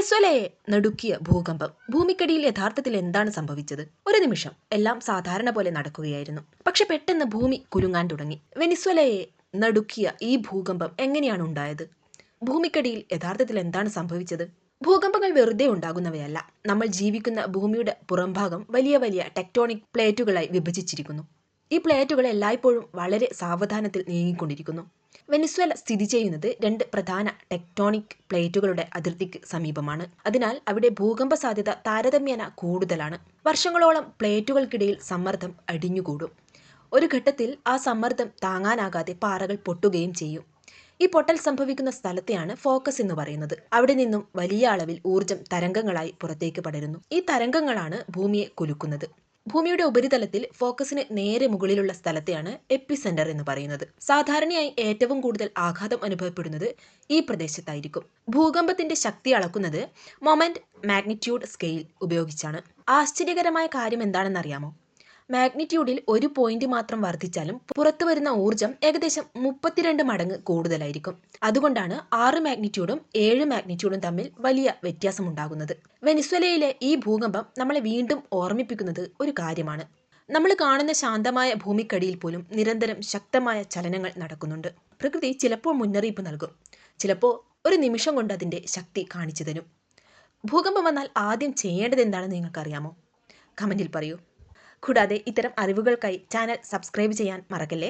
വെനിസ്വേലയെ നടുക്കിയ ഭൂകമ്പം. ഭൂമിക്കടിയിൽ യഥാർത്ഥത്തിൽ എന്താണ് സംഭവിച്ചത്? ഒരു നിമിഷം എല്ലാം സാധാരണ പോലെ നടക്കുകയായിരുന്നു. പക്ഷെ പെട്ടെന്ന് ഭൂമി കുലുങ്ങാൻ തുടങ്ങി. വെനിസ്വേലയെ നടുക്കിയ ഈ ഭൂകമ്പം എങ്ങനെയാണ് ഉണ്ടായത്? ഭൂമിക്കടിയിൽ യഥാർത്ഥത്തിൽ എന്താണ് സംഭവിച്ചത്? ഭൂകമ്പങ്ങൾ വെറുതെ ഉണ്ടാകുന്നവയല്ല. നമ്മൾ ജീവിക്കുന്ന ഭൂമിയുടെ പുറംഭാഗം വലിയ വലിയ ടെക്ടോണിക് പ്ലേറ്റുകളായി വിഭജിച്ചിരിക്കുന്നു. ഈ പ്ലേറ്റുകൾ എല്ലായ്പ്പോഴും വളരെ സാവധാനത്തിൽ നീങ്ങിക്കൊണ്ടിരിക്കുന്നു. വെനിസ്വേല സ്ഥിതി ചെയ്യുന്നത് രണ്ട് പ്രധാന ടെക്ടോണിക് പ്ലേറ്റുകളുടെ അതിർത്തിക്ക് സമീപമാണ്. അതിനാൽ അവിടെ ഭൂകമ്പ സാധ്യത താരതമ്യേന കൂടുതലാണ്. വർഷങ്ങളോളം പ്ലേറ്റുകൾക്കിടയിൽ സമ്മർദ്ദം അടിഞ്ഞുകൂടും. ഒരു ഘട്ടത്തിൽ ആ സമ്മർദ്ദം താങ്ങാനാകാതെ പാറകൾ പൊട്ടുകയും ചെയ്യും. ഈ പൊട്ടൽ സംഭവിക്കുന്ന സ്ഥലത്തെയാണ് ഫോക്കസ് എന്ന് പറയുന്നത്. അവിടെ നിന്നും വലിയ അളവിൽ ഊർജം തരംഗങ്ങളായി പുറത്തേക്ക് പടരുന്നു. ഈ തരംഗങ്ങളാണ് ഭൂമിയെ കുലുക്കുന്നത്. ഭൂമിയുടെ ഉപരിതലത്തിൽ ഫോക്കസിന് നേരെ മുകളിലുള്ള സ്ഥലത്തെയാണ് എപ്പിസെന്റർ എന്ന് പറയുന്നത്. സാധാരണയായി ഏറ്റവും കൂടുതൽ ആഘാതം അനുഭവപ്പെടുന്നത് ഈ പ്രദേശത്തായിരിക്കും. ഭൂകമ്പത്തിന്റെ ശക്തി അളക്കുന്നത് മൊമെന്റ് മാഗ്നിറ്റ്യൂഡ് സ്കെയിൽ ഉപയോഗിച്ചാണ്. ആശ്ചര്യകരമായ കാര്യം എന്താണെന്നറിയാമോ? മാഗ്നിറ്റ്യൂഡിൽ ഒരു പോയിന്റ് മാത്രം വർദ്ധിച്ചാലും പുറത്തു വരുന്ന ഊർജം ഏകദേശം 32 മടങ്ങ് കൂടുതലായിരിക്കും. അതുകൊണ്ടാണ് 6 മാഗ്നിറ്റ്യൂഡും 7 മാഗ്നിറ്റ്യൂഡും തമ്മിൽ വലിയ വ്യത്യാസമുണ്ടാകുന്നത്. വെനിസ്വേലയിലെ ഈ ഭൂകമ്പം നമ്മളെ വീണ്ടും ഓർമ്മിപ്പിക്കുന്നത് ഒരു കാര്യമാണ്. നമ്മൾ കാണുന്ന ശാന്തമായ ഭൂമിക്കടിയിൽ പോലും നിരന്തരം ശക്തമായ ചലനങ്ങൾ നടക്കുന്നുണ്ട്. പ്രകൃതി ചിലപ്പോൾ മുന്നറിയിപ്പ് നൽകും, ചിലപ്പോൾ ഒരു നിമിഷം കൊണ്ട് അതിന്റെ ശക്തി കാണിച്ചു തരും. ഭൂകമ്പം വന്നാൽ ആദ്യം ചെയ്യേണ്ടത് എന്താണെന്ന് നിങ്ങൾക്കറിയാമോ? കമന്റിൽ പറയൂ. കൂടാതെ ഇത്തരം അറിവുകൾക്കായി ചാനൽ സബ്സ്ക്രൈബ് ചെയ്യാൻ മറക്കല്ലേ.